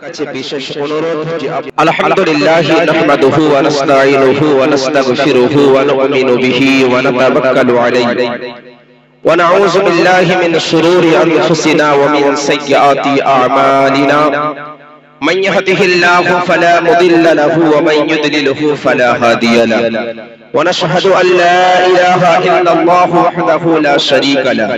কাছে বিশেষ অনুরোধ যে আলহামদুলিল্লাহ নাহমাদুহু ওয়া নাস্তাঈনুহু ওয়া নাস্তাগফিরুহু ওয়া নু'মিনু বিহি ওয়া নাতাওয়াক্কালু আলাইহি ওয়া নাউযু বিল্লাহি মিন শুরুরি আনফুসিনা ওয়া মিন সাইয়্যাতি আ'মালিনা মান ইয়াহদিহিল্লাহু ফালা মুদিল্লা লাহু ওয়া মান ইউদ্লিলহু ফালা হাদিয়া লাহু ونشهد أن لا إله إلا الله وحده لا شريك له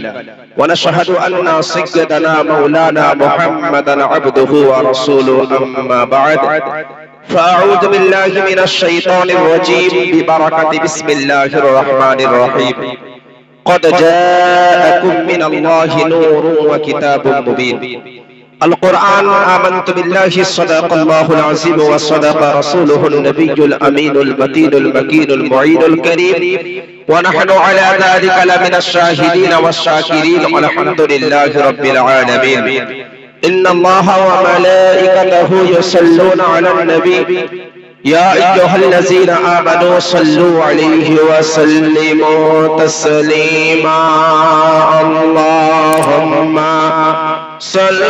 ونشهد أن سيدنا مولانا محمدا عبده ورسوله أما بعد فأعوذ بالله من الشيطان الرجيم ببركة بسم الله الرحمن الرحيم قد جاءكم من الله نور وكتاب مبين القرآن آمنت بالله صدق الله العظيم وصدق رسوله النبي الأمين المتين المكين المعين الكريم ونحن على ذلك لمن الشاهدين والشاكرين والحمد لله رب العالمين إن الله وملائكته يصلون على النبي يا أيها الذين آمنوا صلوا عليه وسلموا تسليما اللهم صل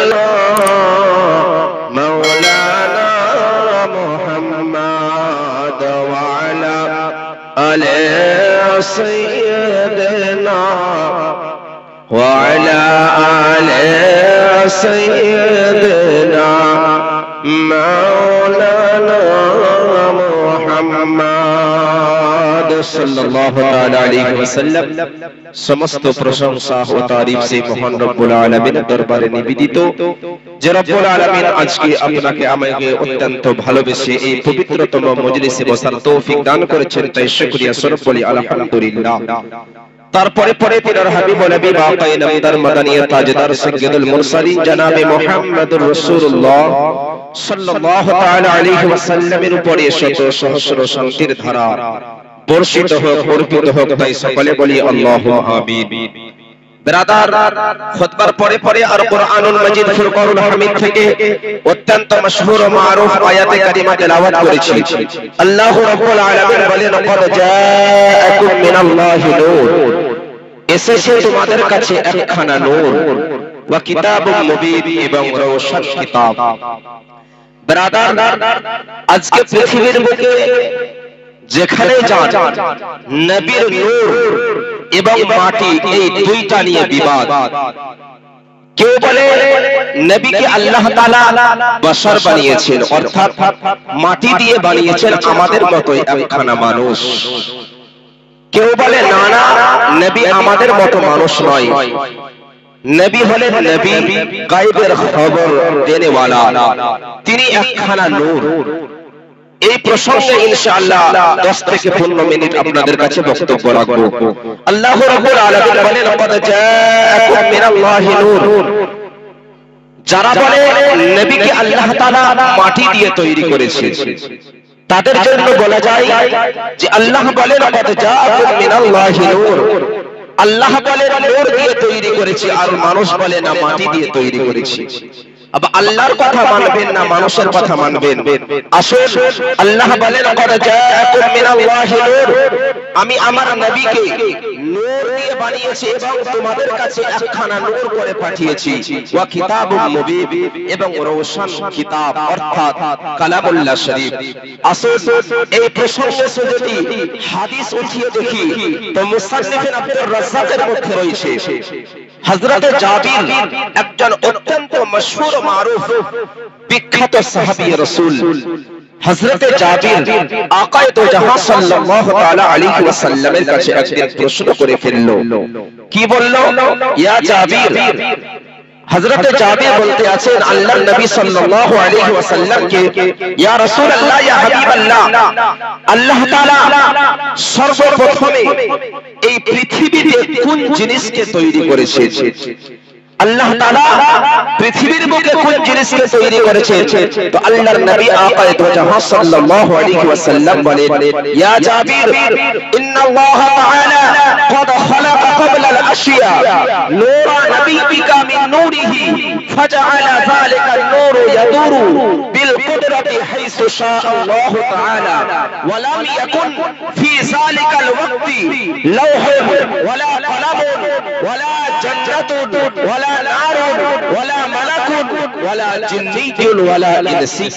مولانا محمد وعلى آل سيدنا وعلى آل سيدنا مولانا محمد সাল্লাল্লাহু তাআলা আলাইহি ওয়াসাল্লাম। সমস্ত প্রশংসা ও তারিফ সে মহান রব্বুল আলামিনের দরবারে নিবেদিত, যে রব্বুল আলামিন আজকে আপনাকে আমাকে অত্যন্ত ভালোবেসে এই পবিত্রতম মজলিসে বসার তৌফিক দান করেছেন, তাই শুকরিয়া স্বরূপ বলি আলহামদুলিল্লাহ। তারপরে তিনার হাবিব নবী বাকায়ে নামদার মাদানী তাজদার সাইয়্যিদুল মুরসালিন জনাবে মুহাম্মদুর রাসূলুল্লাহ সাল্লাল্লাহু তাআলা আলাইহি ওয়াসাল্লামের উপরে শত সহস্র শান্তির ধারা বর্ষিত হোক, অর্পিত হোক, তাই সকলে বলি আল্লাহুম্মা আমিন। ব্রাদার, খুতবার পরে আর কুরআনুল মাজিদ ফুরকানুল হামিদ থেকে অত্যন্ত মাশহুর ও মারুফ আয়াতে কারিমা তেলাওয়াত করেছি। আল্লাহু রাব্বুল আলামিন বলেন, ক্বাদ জাআকুম মিনাল্লাহি নূর, এসেছে তোমাদের কাছে একখানা নূর, ওয়া কিতাবুম মুবিন, এবং রওশন কিতাব। ব্রাদার, আজকে পৃথিবীর বুকে যেখানে যান নবীর নূর এবং মাটি এই দুইটা নিয়ে বিবাদ। কেউ বলে নবীকে আল্লাহ তাআলা বশর বানিয়েছেন, অর্থাৎ মাটি দিয়ে বানিয়েছেন আমাদের মতোই একখানা মানুষ। কেউ বলে না না, নবী আমাদের মতো মানুষ নয়, নবী হলেন নবী, গায়বের খবর দেনেওয়ালা, তিনি একখানা নূর। এই প্রসঙ্গে ইনশাআল্লাহ 10 থেকে 15 মিনিট আপনাদের কাছে বক্তব্য রাখবো। আল্লাহ রাব্বুল আলামিন বলেন, ক্বাদ জাআকুম মিনাল্লাহি নূর। যারা বলে নবীকে আল্লাহ তাআলা মাটি দিয়ে তৈরি করেছে, তাদের জন্য বলা যায় যে আল্লাহ বলেন, ক্বাদ জাআকুম মিনাল্লাহি নূর। আল্লাহ বলেন নূর দিয়ে তৈরি করেছি, আর মানুষ বলে না মাটি দিয়ে তৈরি করেছি। अब আল্লাহর কথা মানবেন না মানুষের কথা মানবেন? আসুন, আল্লাহ বলেন, ক্বাদ জাআকুম মিনাল্লাহি নূর, আমি আমার নবীকে নূর দিয়ে বানিয়েছি এবং তোমাদের কাছে একখানা নূর করে পাঠিয়েছি, ওয়া কিতাবুম মুবিন, এবং রওশন কিতাব, অর্থাৎ কালামুল্লাহ শরীফ। আসুন, এই প্রসঙ্গে যদি হাদিস উঠিয়ে দেখি তো মুসান্নিফ আব্দুর রাজ্জাকের মধ্যে রয়েছে হযরত জাবির, একজন অত্যন্ত মশহুর মারুফ বিখ্যাত সাহাবী রাসূল। হযরত জাবির আকায়ে দো জাহান সাল্লাল্লাহু তাআলা আলাইহি ওয়াসাল্লামের কাছে একদিন প্রশ্ন করে ফেলল। কি বলল? ইয়া জাবির, হযরত জাবির বলতে আছেন আল্লাহর নবী সাল্লাল্লাহু আলাইহি ওয়াসাল্লামকে, ইয়া রাসূলুল্লাহ, ইয়া হাবিবাল্লাহ, আল্লাহ তাআলা সর্বপ্রথমে এই পৃথিবীতে কোন জিনিসকে তৈরি করেছে? আল্লাহ তাআলা পৃথিবীর বুকে কোন জিনিসকে তৈরি করেছে? তো আল্লাহর নবী আকায়ে দো জাহান সাল্লাল্লাহু আলাইহি ওয়াসাল্লাম বলেন, ইয়া জাবির, ইন্নাল্লাহ তাআলা ক্বাদ খালাকা ক্বাবলা আল-আশিয়া নূরা নাবিয়িকা মিন নূরিহি ফাজআলা যালিকা আন-নূরু ইয়াদুরু বিল কুদরাতি القدرة حيث شاء الله تعالى ولم يكن في ذلك الوقت لوح ولا قلم ولا جنة ولا نار ولا ملك ولا جني ولا إنسي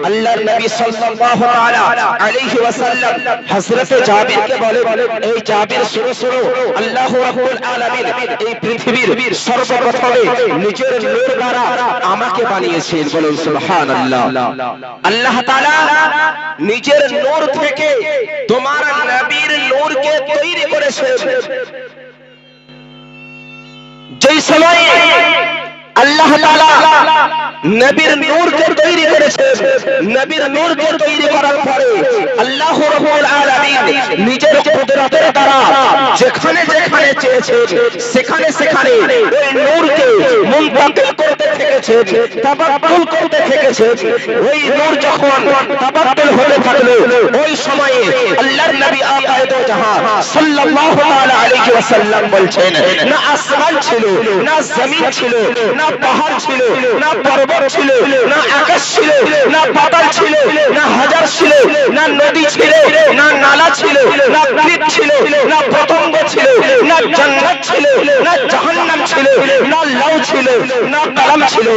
আল্লাহর নবী সাল্লাল্লাহু আলাইহি ওয়াসাল্লাম হযরত জাবির কে বলে এই জাবির শুনো শুনো আল্লাহ রাব্বুল আলামিন এই পৃথিবীর সর্বপ্রথমে নিজের নূর দ্বারা আমাকে বানিয়েছেন বলুন সুবহানাল্লাহ আল্লাহ তাআলা নিজের নূর থেকে তোমার নবীর নূরকে তৈরি করেছেন যেই সময় আল্লাহ তাআলা নবীর নূরকে তৈরি করেছেন নবীর নূরকে তৈরি করার পরে আল্লাহ রাব্বুল আলামিন নিজের কুদরতের দ্বারা যেখানে যেখানে চেয়েছেন সেখানে সেখানে ওই নূরকে মুনতাকিল করতে থেকেছেন তাবাক্কুল করতে থেকেছেন ওই নূর যখন তাবাক্কুল হতে থাকলো ওই সময়ে আল্লাহর নবী আকায়ে দো জাহান সাল্লাল্লাহু আলাইহি ওয়াসাল্লাম বলছেন না আসমান ছিল না জমিন ছিল না পাহাড় ছিল না পর্বত ছিল না আকাশ ছিল না পাতাল ছিল না হাজার ছিল না নদী ছিল না নালা ছিল না দ্বীপ ছিল না পতঙ্গ ছিল না জান্নাত ছিল না জাহান্নাম ছিল না লাউ ছিল না কালাম ছিল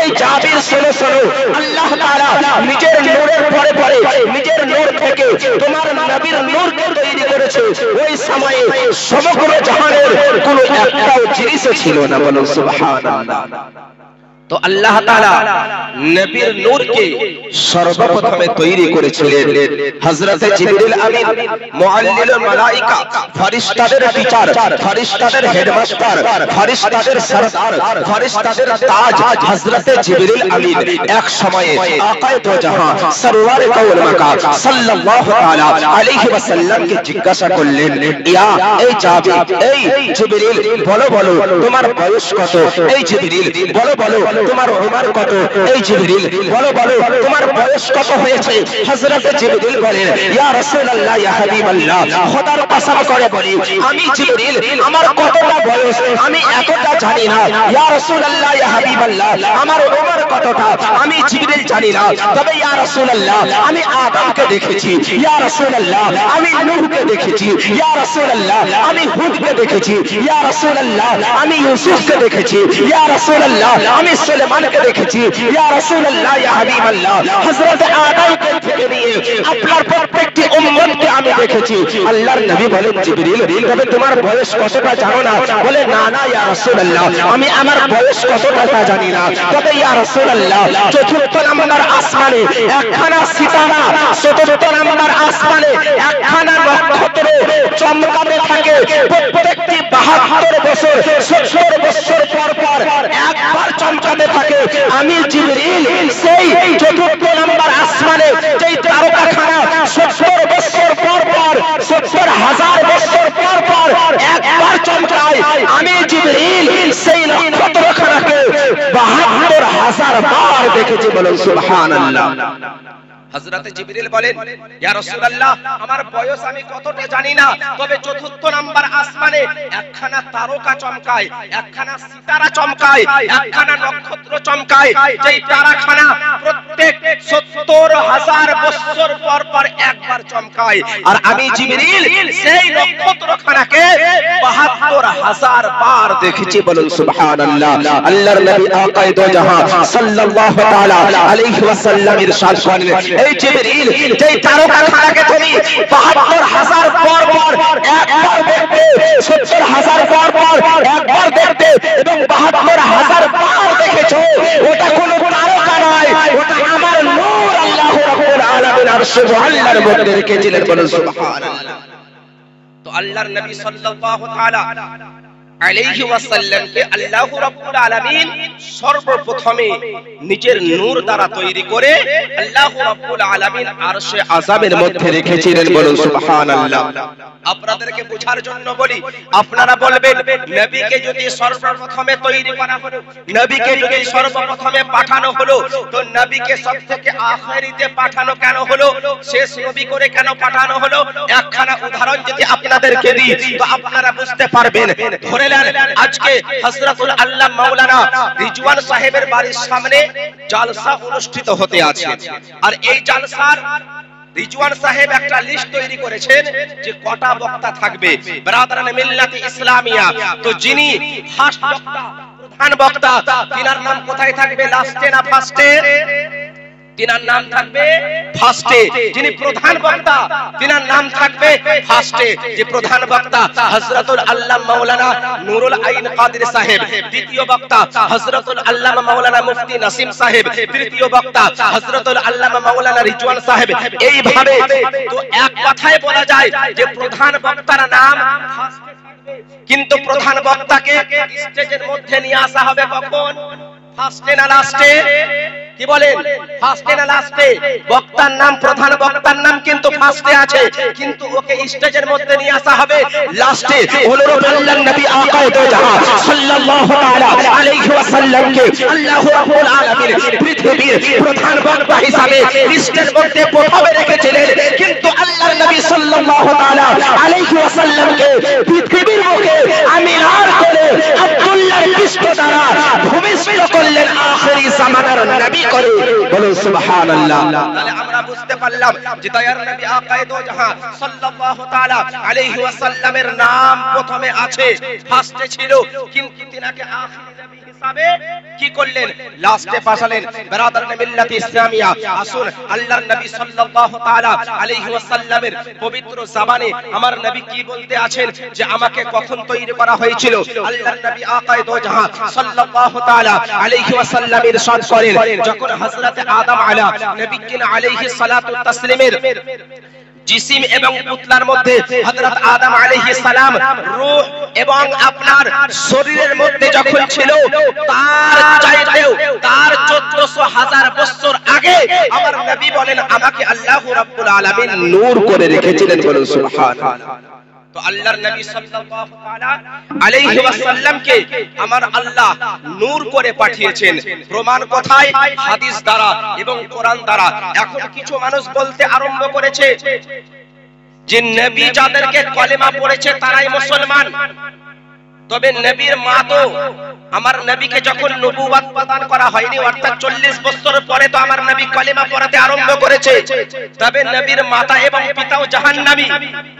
এই জাবির শুনো শুনো আল্লাহ তাআলা নিজের নূরের পরে পরে নিজের নূর থেকে তোমার নবীর নূরকে তৈরি করেছে ওই সময়ে সমগ্র জাহানের কোনো একটাও জিনিস ছিল না বলো সুবহানাল্লাহ তো আল্লাহ তাআলা নবীর নূরকে সর্বপ্রথমে তৈরি করেছিলেন হযরত জিবরিল আমিন মুআল্লিমুল মালায়েকা ফেরেশতাদের টিচার ফেরেশতাদের হেডমাস্টার ফেরেশতাদের সরদার ফেরেশতাদের তাজ হযরত জিবরিল আমিন এক সময়ে আকায়ে দো জাহান সরওয়ারে কাউল মাকাম সাল্লাল্লাহু তাআলা আলাইহি ওয়াসাল্লাম কে জিজ্ঞাসা করলেন ইয়া এই জাবির এই জিবরিল বলো বলো তোমার বয়স কত এই জিবরিল বলো বলো তোমার উমর কত এই জিবরিল বলো বলো তোমার বয়স কত হয়েছে হযরত জিবরিল বলেন ইয়া রাসূলুল্লাহ ইয়া হাবিবাল্লাহ খোদার কসম করে বলি আমি জিবরিল আমার কতটা বয়স আমি এতটা জানি না ইয়া রাসূলুল্লাহ ইয়া হাবিবাল্লাহ আমার উমর কতটা আমি জিবরিল জানি না তবে ইয়া রাসূলুল্লাহ আমি আদমকে দেখেছি ইয়া রাসূলুল্লাহ আমি নূহকে দেখেছি ইয়া রাসূলুল্লাহ আমি হুদকে দেখেছি ইয়া রাসূলুল্লাহ আমি ইউসুফকে দেখেছি ইয়া রাসূলুল্লাহ আমি সুলাইমানকে দেখেছি ইয়া রাসূলুল্লাহ ইয়া হাবিবাল্লাহ হযরত আদমকে থেকে নিয়ে আপনার প্রত্যেকটি উম্মতকে আমি দেখেছি আল্লাহর নবী বলেন জিবরিল তবে তোমার বয়স কতটা জানো না বলে না না ইয়া রাসূলুল্লাহ আমি আমার বয়স কতটা তা জানি না তবে ইয়া রাসূলুল্লাহ চতুর্থ নম্বর আসমানে একখানা সিতারা চতুর্থ নম্বর আসমানে একখানা নক্ষত্র চমকাতে থাকে প্রত্যেকটি 72 বছর 70 বছর পর পর একবার চমকাতে থাকে আমি জিবরিল সেই চতুর্থ নম্বর আসমানে যেই তারকাখানা 70 বছর পর পর 70,000 বছর পর পর একবার চমকায় আমি জিবরিল সেই নক্ষত্রখানাকে 72,000 বার দেখেছি বলেন সুবহানাল্লাহ হযরত জিবরিল বলেন ইয়া রাসূলুল্লাহ আমার বয়স আমি কতটা জানি না তবে চতুর্থ নাম্বার আসমানে একখানা তারকা চমকায় একখানা সিতারা চমকায় একখানা নক্ষত্র চমকায় যেই তারাখানা প্রত্যেক 70,000 বছর পর পর একবার চমকায় আর আমি জিবরিল সেই নক্ষত্রখানাকে 72,000 বার দেখেছি বলুন সুবহানাল্লাহ আল্লাহর নবী আকায়ে দো জাহান সাল্লাল্লাহু তাআলা আলাইহি ওয়াসাল্লাম ইরশাদ করেন এই জিবরিল যেই তারকাখানাকে তুমি 72,000 পর পর একবার দেখতে 70,000 পর পর একবার দেখতে এবং 72,000 বার দেখেছো ওটা কোনো তারকা নয় ওটা আমার নূর আল্লাহ রাব্বুল আলামিন আরশে আল্লাহর মধ্যে রেখেছিলেন বলেন সুবহানাল্লাহ তো আল্লাহর নবী সাল্লাল্লাহু তাআলা আলাইহি ওয়াসাল্লাম কে আল্লাহ রাব্বুল আলামিন সর্বপ্রথমে নিজের নূর দ্বারা তৈরি করে আল্লাহ রাব্বুল আলামিন আরশে আযামের মধ্যে রেখেছিলেন বলুন সুবহানাল্লাহ আপনাদেরকে বোঝার জন্য বলি আপনারা বলবেন নবীকে যদি সর্বপ্রথমে তৈরি করা হলো নবীকে যদি সর্বপ্রথমে পাঠানো হলো তো নবীকে সবথেকে আখেরিতে পাঠানো কেন হলো শেষ নবী করে কেন পাঠানো হলো একখানা উদাহরণ যদি আপনাদেরকে দিই তো আপনারা বুঝতে পারবেন ধরে গেলেন আজকে হযরতুল আল্লামা মাওলানা রিজওয়ান সাহেবের বাড়ির সামনে জালসা অনুষ্ঠিত হতে আছে। আর এই জালসার রিজওয়ান সাহেব একটা লিস্ট তৈরি করেছেন যে কটা বক্তা থাকবে। ব্রাদারানে মিল্লাতে ইসলামিয়া, তো যিনি ফার্স্ট বক্তা, প্রধান বক্তা, তিনার নাম কোথায় থাকবে, লাস্টে না ফার্স্টে? তিনার নাম থাকবে ফার্স্টে। যিনি প্রধান বক্তা তিনার নাম থাকবে ফার্স্টে। যে প্রধান বক্তা হযরতুল আল্লামা মাওলানা নুরুল আইন কাদের সাহেব, দ্বিতীয় বক্তা হযরতুল আল্লামা মাওলানা মুফতি নাসিম সাহেব, তৃতীয় বক্তা হযরতুল আল্লামা মাওলানা রিজওয়ান সাহেব। এইভাবে তো এক কথায় বলা যায় যে প্রধান বক্তার নাম ফার্স্টে থাকবে, কিন্তু প্রধান বক্তাকে স্টেজের মধ্যে নিয়ে আসা হবে কখন? ফার্স্টে না লাস্টে? কি বলেন, ফার্স্টে না লাস্টে? বক্তার নাম, প্রধান বক্তার নাম কিন্তু ফার্স্টে আছে, কিন্তু ওকে স্টেজের মধ্যে নিয়ে আসা হবে লাস্টে। অনুরূপ আল্লাহর নবী আকা দো জাহান সাল্লাল্লাহু আলাইহি ওয়াসাল্লামকে আল্লাহ রাব্বুল আলামিন পৃথিবীর প্রধান বক্তা হিসাবে লিস্টের মধ্যে প্রথমে রেখেছিলেন, কিন্তু আল্লাহর নবী সাল্লাল্লাহু আলাইহি ওয়াসাল্লামকে পৃথিবীর মুখে আমিনার করে আব্দুল্লাহর পৃষ্ঠ দ্বারা ভূমিষ্ঠ করলেন আখিরি জামানার নবী করে। বলুন সুবহানাল্লাহ। তাহলে আমরা বুঝতে পারলাম যে দয়ার নবী আকায়ে দো জাহান সাল্লাল্লাহু তাআলা আলাইহি ওয়াসাল্লামের নাম প্রথমে আছে, ফার্স্টে ছিল, কিন্তু তিনাকে আখিরি নবী হিসাবে কি করলেন? লাস্টে পাঠালেন। ব্রাদারানে মিল্লাতে ইসলামিয়া, আসুন আল্লাহর নবী সাল্লাল্লাহু তাআলা আলাইহি ওয়াসাল্লামের পবিত্র জবানে আমার নবী কি বলতে আছেন যে আমাকে কখন তৈরি করা হয়েছিল। আল্লাহর নবী আকায়ে দো জাহান সাল্লাল্লাহু তাআলা আলাইহি ওয়াসাল্লাম ইরশাদ করেন, যখন হযরত আদম আলাইহিস সালাতু তাসলিমের জিসিম এবং পুতলার মধ্যে হযরত আদম আলাইহিস সালাম রূহ এবং আপনার শরীরের মধ্যে যখন ছিল, তার চাইতেও তার 1400,000 বছর আগে আমার নবী বলেন আমাকে আল্লাহ রাব্বুল আলামিন নূর করে রেখেছিলেন। বলুন সুবহানাল্লাহ। তো আল্লাহর নবী সাল্লাল্লাহু আলাইহি ওয়াসাল্লামকে আমার আল্লাহ নূর করে পাঠিয়েছেন। প্রমাণ কোথায়? হাদিস দ্বারা এবং কোরআন দ্বারা। এখন কিছু মানুষ বলতে আরম্ভ করেছে যে নবী যাদেরকে কলেমা পড়েছে তারাই মুসলমান। তবে নবীর মা তো আমার নবীকে যখন নবুয়ত প্রদান করা হয়নি, অর্থাৎ 40 বছর পরে তো আমার নবী কলেমা পড়াতে আরম্ভ করেছে, তবে নবীর মাতা এবং পিতাও জাহান্নামী।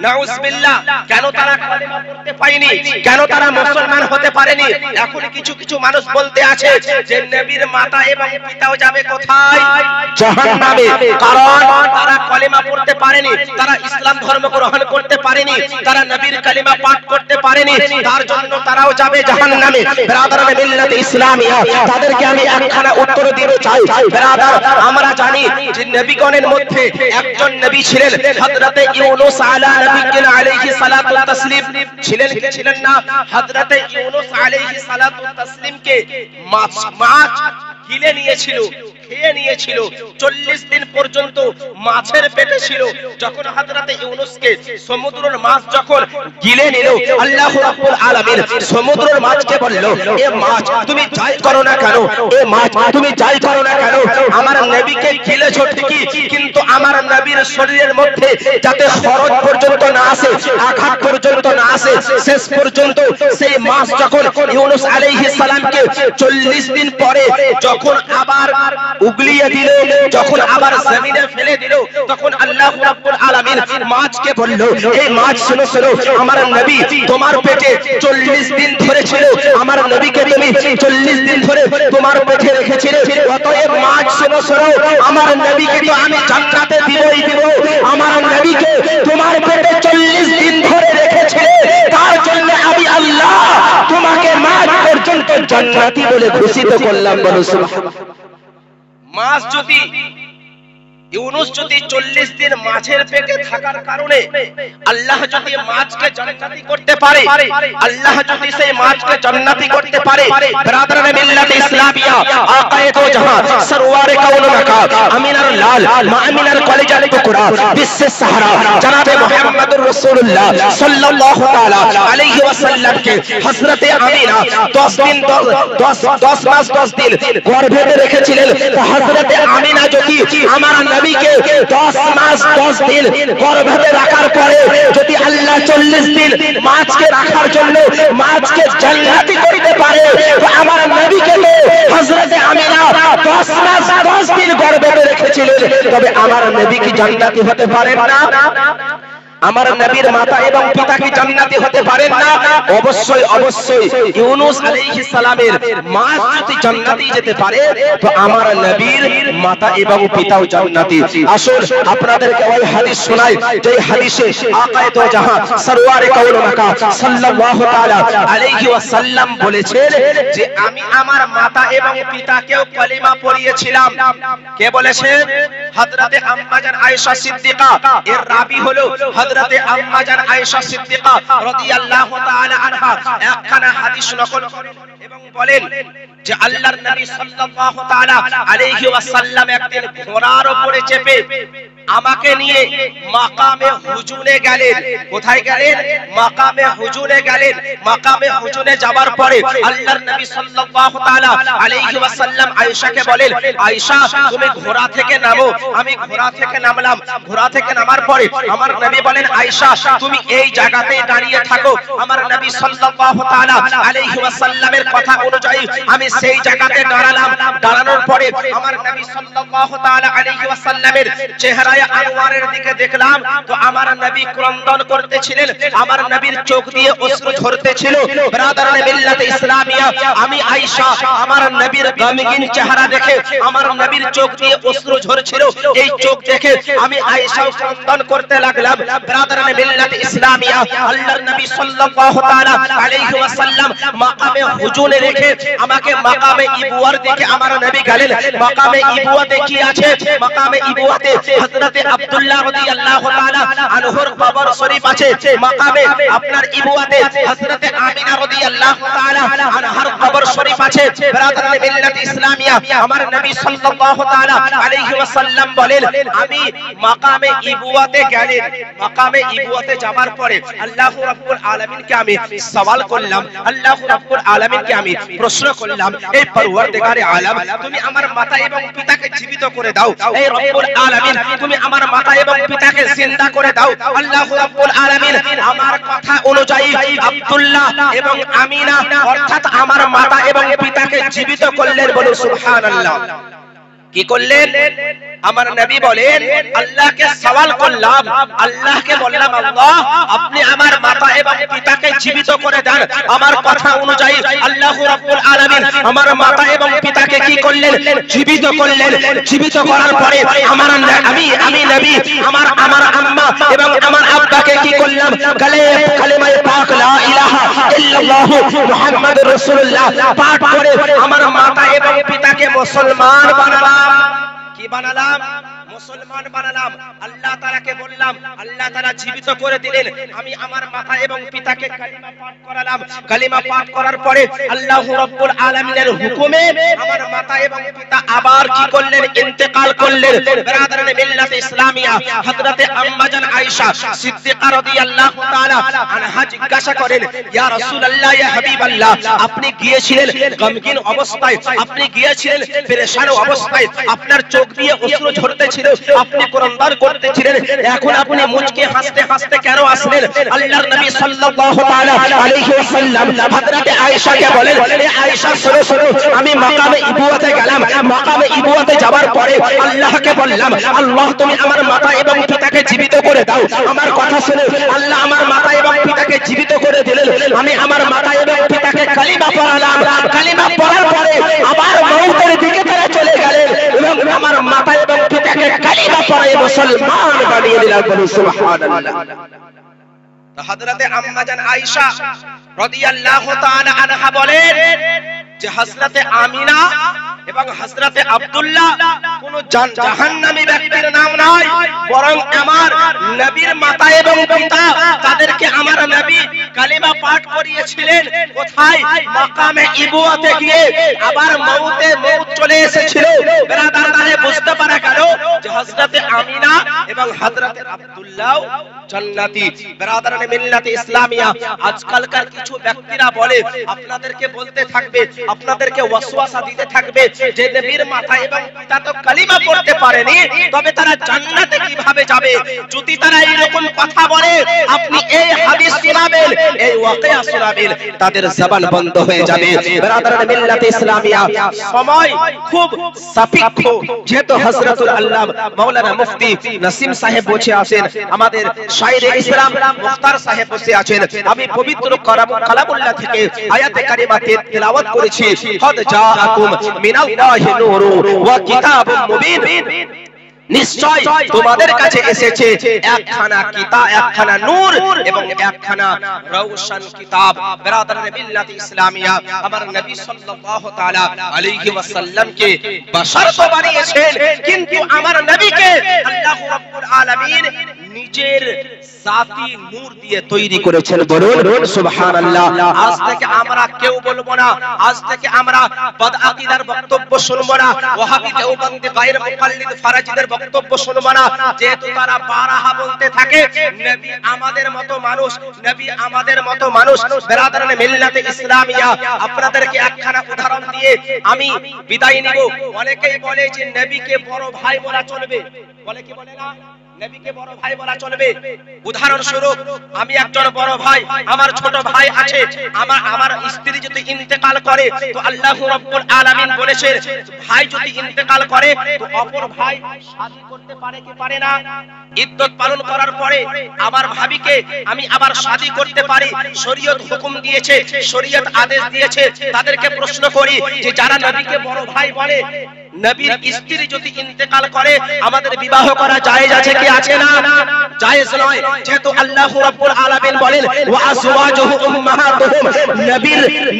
নাউজুবিল্লাহ। কেন তারা কলেমা পড়তে পারেনি? কেন তারা মুসলমান হতে পারেনি? এখন কিছু কিছু মানুষ বলতে আছে যে নবীর মাতা এবং পিতাও যাবে কোথায়? জাহান্নামে। কারণ তারা কলেমা পড়তে পারেনি, তারা ইসলাম ধর্ম গ্রহণ করতে পারেনি, তারা নবীর কালিমা পাঠ করতে পারেনি, তার জন্য তারাও যাবে জাহান্নামে। ব্রাদারানে মিল্লাতে ইসলামিয়া, তাদেরকে আমি একখানা উত্তর দিতে চাই। ব্রাদার, আমরা জানি যে নবীগণের মধ্যে একজন নবী ছিলেন হযরতে ইউনূস আলাইহিস সালাতু তাসলিম। ছিলেন কি ছিলেন না? হযরতে ইউনূস আলাইহিস সালাতু তাসলিমকে মাছ গিলে নিয়েছিল, খেয়ে নিয়েছিল। 40 দিন পর্যন্ত মাছের পেটে ছিল। যখন হযরতে ইউনূসকে সমুদ্রের মাছ যখন গিলে নিল, আল্লাহ রাব্বুল আলামিন সমুদ্রের মাছকে বলল, এ মাছ তুমি যাই করো না কেন, এ মাছ তুমি যাই করো না কেন, আমার নবীকে গিলেছো ঠিকই, কিন্তু আমার নবীর শরীরের মধ্যে যাতে খরচ পর্যন্ত না আসে, আঘাত পর্যন্ত না আসে, শেষ পর্যন্ত সেই মাছ যখন ইউনূস আলাইহিস সালামকে 40 দিন পরে যখন আবার উগলিয়ে দিল, যখন আবার জমিনে ফেলে দিল, তখন আল্লাহ রাব্বুল আলামিন মাছকে বলল, এই মাছ শোনো শোনো, আমার নবী তোমার পেটে 40 দিন ধরে ছিল, আমার নবীকে তুমি 40 দিন ধরে তোমার পেটে রেখেছিলে, অতএব মাছ শোনো শোনো, আমার নবীকে তো আমি জান্নাতে দিবই দিব। আমার নবীকে তোমার পেটে 40 দিন ধরে রেখেছিলে, তার জন্য আমি আল্লাহ তোমাকে মাছ পর্যন্ত জান্নাতি বলে ঘোষিত করলাম। বলো সুবহানাল্লাহ। মাছ যদি ইউনূস যদি 40 দিন মাছের পেটে থাকার কারণে আল্লাহ যদি মাছকে জান্নাতি করতে পারে, আল্লাহ যদি সেই মাছকে জান্নাতি করতে পারে, ব্রাদারানে মিল্লাতে ইসলামিয়া, আকায়ে দো জাহান, সরওয়ারে কাউন মাকাম, আমিনার লাল, মা আমিনার কলিজার টুকরা, বিশ্বের সাহারা জনাবে মুহাম্মদুর রাসূলুল্লাহ সাল্লাল্লাহু তাআলা আলাইহি ওয়াসাল্লামকে হযরতে আমিনা 10 দিন 10 মাস 10 দিন গর্ভে রেখেছিলেন। হযরতে আমিনা যদি আমার নবীকে 10 মাস 10 দিন গর্ভে রাখার পরে যদি আল্লাহ 40 দিন মাছকে রাখার জন্য মাছকে জান্নাতি করতে পারে, তো আমার নবীকে তো হযরত আমিনা 10 মাস 10 দিন গর্ভে রেখেছিলেন, তবে আমার নবী কি জান্নাতি হতে পারেন না? আমার নবীর মাতা এবং পিতা কি জান্নাতি হতে পারেন না? অবশ্যই অবশ্যই। ইউনূস আলাইহিস সালামের মা যদি জান্নাতি যেতে পারে, তো আমার নবীর মাতা এবং পিতাও জান্নাতি। আসুন আপনাদেরকে ওই হাদিস শোনাই, যে হাদিসে আকায়ে তো জাহান সরওয়ারে কাউন মাকা সাল্লাল্লাহু তাআলা আলাইহি ওয়াসাল্লাম বলেছেন যে আমি আমার মাতা এবং পিতাকেও কালিমা পড়িয়েছিলাম। কে বলেছেন? হযরতে আম্মা জান আয়েশা সিদ্দিকা। এর রাবী হলো হযরতে আম্মা জান আয়েশা সিদ্দিকা রাদিয়াল্লাহু তাআলা আনহা। একখানা হাদিস নকল করেন এবং বলেন যে আল্লাহর নবী সাল্লাল্লাহু তাআলা আলাইহি ওয়াসাল্লাম একদিন ঘোড়ার উপরে চেপে আমাকে নিয়ে মাকামে হুজুনে গেলেন। কোথায় গেলেন? মাকামে হুজুনে গেলেন। মাকামে হুজুনে যাওয়ার পরে আল্লাহর নবী সাল্লাল্লাহু তাআলা আলাইহি ওয়াসাল্লাম আয়েশাকে বলেন, আয়েশা তুমি ঘোড়া থেকে নামো। আমি ঘোড়া থেকে নামলাম। ঘোড়া থেকে নামার পরে আমার নবী বলেন, আয়েশা তুমি এই জায়গাতেই দাঁড়িয়ে থাকো। আমার নবী সাল্লাল্লাহু তাআলা আলাইহি ওয়াসাল্লামের কথা অনুযায়ী আমি সেই জায়গাতে দাঁড়ালাম। দাঁড়ানোর পরে আমার নবী সাল্লাল্লাহু তাআলা আলাইহি ওয়াসাল্লামের চেহারা আনোয়ারের দিকে দেখলাম, তো আমার নবী ক্রন্দন করতেছিলেন। আমার নবীর চোখ দিয়ে অশ্রু ঝরতেছিল। ব্রাদারানে মিল্লাতে ইসলামিয়া, আমি আয়েশা আমার নবীর গমগীন চেহারা দেখে আমার নবীর চোখ দিয়ে অশ্রু ঝরছিল। এই চোখ দেখে আমি আয়েশা ক্রন্দন করতে লাগলাম। ব্রাদারানে মিল্লাতে ইসলামিয়া, আল্লাহর নবী সাল্লাল্লাহু তাআলা আলাইহি ওয়াসাল্লাম মাকামে হুজুনে রেখে আমাকে মাকামে ইবুয়ার দিকে আমার নবী গেলেন। মাকামে ইবুয়াতে কি আছে? মাকামে ইবুয়াতে হযরত আব্দুল্লাহ রাদিয়াল্লাহু তাআলা আনহুর কবর শরীফ আছে। মাকামে আপনার ইবুয়াতে হযরত আমিনা রাদিয়াল্লাহু তাআলা আনহার কবর শরীফ আছে। ব্রাদারানে মিল্লাতে ইসলামিয়া, আমার নবী সাল্লাল্লাহু তাআলা আলাইহি ওয়াসাল্লাম বলেন আমি মাকামে ইবুয়াতে গেলেন। মাকামে ইবুয়াতে যাওয়ার পরে আল্লাহ রাব্বুল আলামিনকে আমি সওয়াল করলাম। আল্লাহ রাব্বুল আলামিনকে আমি প্রশ্ন করলাম, এই পরওয়ারদিগারে আলম তুমি আমার মাতা এবং পিতাকে জীবিত করে দাও। এই রব্বুল আলামিন তুমি আমার মাতা এবং পিতাকে জিন্দা করে দাও। আল্লাহ রাব্বুল আলামিন আমার কথা অনুযায়ী আব্দুল্লাহ এবং আমিনা অর্থাৎ আমার মাতা এবং পিতাকে জীবিত করলেন। বলো সুবহানাল্লাহ। কি করলেন? আমার নবী বলেন আল্লাহকে সওয়াল করলাম, আল্লাহকে বললাম আল্লাহ আপনি আমার মাতা এবং পিতাকে জীবিত করে দেন। আমার কথা অনুযায়ী আল্লাহ রাব্বুল আলামিন আমার মাতা এবং পিতাকে কি করলেন? জীবিত করলেন। জীবিত করার পরে আমার আমি নবী আমার আম্মা এবং আমার আব্বাকে কি করলাম? কালেমায়ে পাক লা ইলাহা ইল্লাল্লাহু মুহাম্মাদুর রাসূলুল্লাহ পাঠ করে আমার মাতা এবং পিতাকে মুসলমান বানালাম। কি বানালাম? মুসলমান বানালাম। আল্লাহ তাআলাকে বললাম, আল্লাহ তাআলা জীবিত করে দিলেন। আমি আমার মাতা এবং পিতাকে কালিমা পাঠ করালাম। কালিমা পাঠ করার পরে আল্লাহ রাব্বুল আলামিনের হুকুমে আমার মাতা এবং পিতা আবার কি করলেন? ইন্তেকাল করলেন। ব্রাদারানে মিল্লাতে ইসলামিয়া, হযরতে আম্মা জান আয়েশা সিদ্দিকা রাদিয়াল্লাহু তাআলা আনহা জিজ্ঞাসা করেন, ইয়া রাসূলুল্লাহ ইয়া হাবিবাল্লাহ আপনি গিয়েছিলেন গমগীন অবস্থায়, আপনি গিয়েছিলেন পেরেশান অবস্থায়, আপনার চোখ দিয়ে অশ্রু ঝরতেছিল, আপনি ক্রন্দন করতেছিলেন, এখন আপনি মুচকে হাসতে হাসতে কেন আসলেন? আল্লাহর নবী সাল্লাল্লাহু তাআলা আলাইহি ওয়াসাল্লাম হযরতে আয়েশাকে বলেন, এ আয়েশা শোনো শোনো, আমি মাকামে ইবুয়াতে গেলাম। মাকামে ইবুয়াতে যাওয়ার পরে আল্লাহকে বললাম, আল্লাহ তুমি আমার মাতা এবং পিতাকে জীবিত করে দাও। আমার কথা শুনে আল্লাহ আমার মাতা এবং পিতাকে জীবিত করে দিলেন। আমি আমার মাতা এবং পিতাকে কালিমা পড়ালাম। কালিমা পড়ার পরে আবার মওতের দিকে তারা চলে গেলেন এবং আমার মাতা এবং পিতাকে কালিমা পড়ায় মুসলমান বানিয়ে দিলেন। বলুন সুবহানাল্লাহ। হযরতে আম্মা জান আয়েশা রাদিয়াল্লাহু তাআলা আনহা বলেন যে হযরতে আমিনা এবং হযরতে আব্দুল্লাহ কোন জাহান্নামী ব্যক্তির নাম নয়, বরং আমার নবীর মাতা এবং পিতা তাদেরকে আমার নবী কালিমা পাঠ করিয়েছিলেন। কোথায়? মাকামে ইবুয়াতে গিয়ে। আবার মওত চলে এসেছিল। ব্রাদারদারে বুঝতে পারা গেল যে হযরতে আমিনা এবং হযরতে আব্দুল্লাহ জান্নাতি। বিরাদরানে মিল্লাতে ইসলামিয়া, আজকালকার কিছু ব্যক্তিরা বলে, আপনাদেরকে বলতে থাকবে, আপনাদেরকে ওয়াসওয়াসা দিতে থাকবে যে নবীর মাতা এবং পিতা তো কালিমা পড়তে পারেনি, তবে তারা জান্নাতে কিভাবে যাবে? যদি তারা এরকম কথা বলে, আপনি এই হাদিস শোনাবেন, এই ওয়াকিয়া শোনাবেন, তাদের জবান বন্ধ হয়ে যাবে। বিরাদরানে মিল্লাতে ইসলামিয়া, সময় খুব সাপেক্ষ, যেহেতু হযরতুল আল্লাহ মাওলানা মুফতি নাসিম সাহেব বসে আছেন, আমাদের শায়রে ইসলাম মুখতার সাহেব বসে আছেন, আমি পবিত্র কালামুল্লাহ থেকে আয়াতে কারিমা তেলাওয়াত করেছি, কদ জাআকুম মিনাল্লাহি নূরুন ওয়া কিতাবুম মুবিন, নিশ্চয় তোমাদের কাছে এসেছে একখানা কিতাব, একখানা নূর এবং একখানা রওশন কিতাব। বিরাদরানে মিল্লাতে ইসলামিয়া, আমার নবী সাল্লাল্লাহু তাআলা আলাইহি ওয়াসাল্লামকে বাশার তো বানিয়েছেন, কিন্তু আমার নবীকে আল্লাহু রাব্বুল আলামিন নিজের জাতি নূর দিয়ে তৈরি করেছেন। বলুন সুবহানাল্লাহ। আজ থেকে আমরা কেউ বলবো না, আজ থেকে আমরা বদ আকীদার বক্তব্য শুনবো না, ওয়াহাবি দেওবন্দি গায়র মুকাল্লিদ ফারাজিদের বক্তব্য শুনবো না, যেহেতু তারা বারাহা বলতে থাকে নবী আমাদের মতো মানুষ, নবী আমাদের মতো মানুষ। বিরাদরানে মিল্লাতে ইসলামিয়া, আপনাদেরকে একখানা উদাহরণ দিয়ে আমি বিদায় নিব। অনেকেই বলে যে নবীকে বড় ভাই বলা চলবে, বলে কি বলে না, নবীকে বড় ভাই বলা চলবে। উদাহরণ স্বরূপ, আমি একজন বড় ভাই, আমার ছোট ভাই আছে, আমার স্ত্রী যদি ইন্তেকাল করে, তো আল্লাহু রাব্বুল আলামিন বলেছেন ভাই যদি ইন্তেকাল করে তো অপর ভাই শাদী করতে পারে কি পারে না? ইদ্দত পালন করার পরে আমার ভাবিকে আমি আবার শাদী করতে পারি, শরীয়ত হুকুম দিয়েছে, শরীয়ত আদেশ দিয়েছে। তাদেরকে প্রশ্ন করি যে যারা নবীকে বড় ভাই বলে, নবীর স্ত্রী যদি ইন্তেকাল করে আমাদের বিবাহ করা জায়েজ আছে কি আছে না? জায়েজ নয়, যেহেতু আল্লাহু রাব্বুল আলামিন বলেন ওয়া আজওয়াজুহু উম্মাহাতুহুম,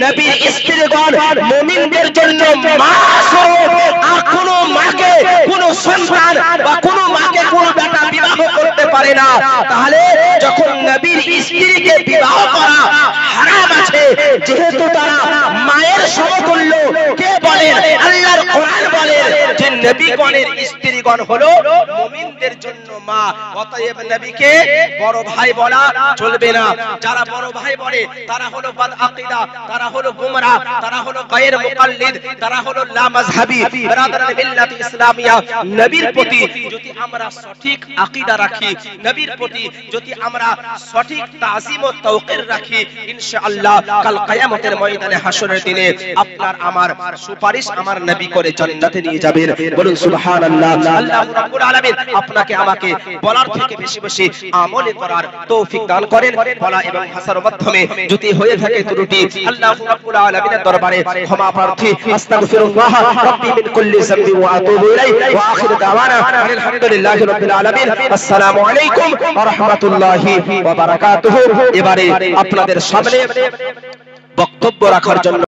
নবীর স্ত্রীগণ মুমিনদের জন্য মা স্বরূপ। আর কোন মাকে, কোন সন্তান বা কোন মাকে কোন বেটা বিবাহ করতে পারে না। তাহলে যখন নবীর স্ত্রীকে বিবাহ করা হারাম আছে, যেহেতু তারা মায়ের সমতুল্য, কে বলেন? আল্লাহর কোরআন বলেন যে নবীগণের স্ত্রীগণ হলো মুমিনদের জন্য মা, অতএব নবীকে বড় ভাই বলা চলবে না। যারা বড় ভাই বলে তারা হলো বদ আকীদা, তারা হলো গুমরাহ, তারা হলো গায়র মুকাল্লিদ, তারা হলো লা মাযহাবী। বিরাদরানে মিল্লাতে ইসলামিয়া, নবীর প্রতি যদি আমরা সঠিক আকীদা রাখি, নবীর প্রতি যদি আমরা সঠিক তাযীম ও তাওকীর রাখি, ইনশাআল্লাহ কাল কিয়ামতের ময়দানে হাসরের দিনে আপনার আমার সুপারিশ আমার নবী করে জান্নাতে নিয়ে যাবেন। বলুন সুবহানাল্লাহ। আল্লাহু রাব্বুল আলামিন আপনাকে আমাকে বলার থেকে বেশি বেশি আমল করার তৌফিক দান করেন। বলা এবং ভাষার মাধ্যমে যদি হয়ে থাকে ত্রুটি, আল্লাহু রাব্বুল আলামিনের দরবারে ক্ষমা প্রার্থী। আস্তাগফিরুল্লাহ রাব্বি মিন কুল্লি যামবি ওয়া আতুবু ইলাইহি ওয়া আখিরু দাওয়ানা আলহামদুলিল্লাহি রাব্বিল আলামিন। আসসালামু আলাইকুম ওয়া রাহমাতুল্লাহি ওয়া বারাকাতুহু। এবারে আপনাদের সামনে বক্তব্য রাখার জন্য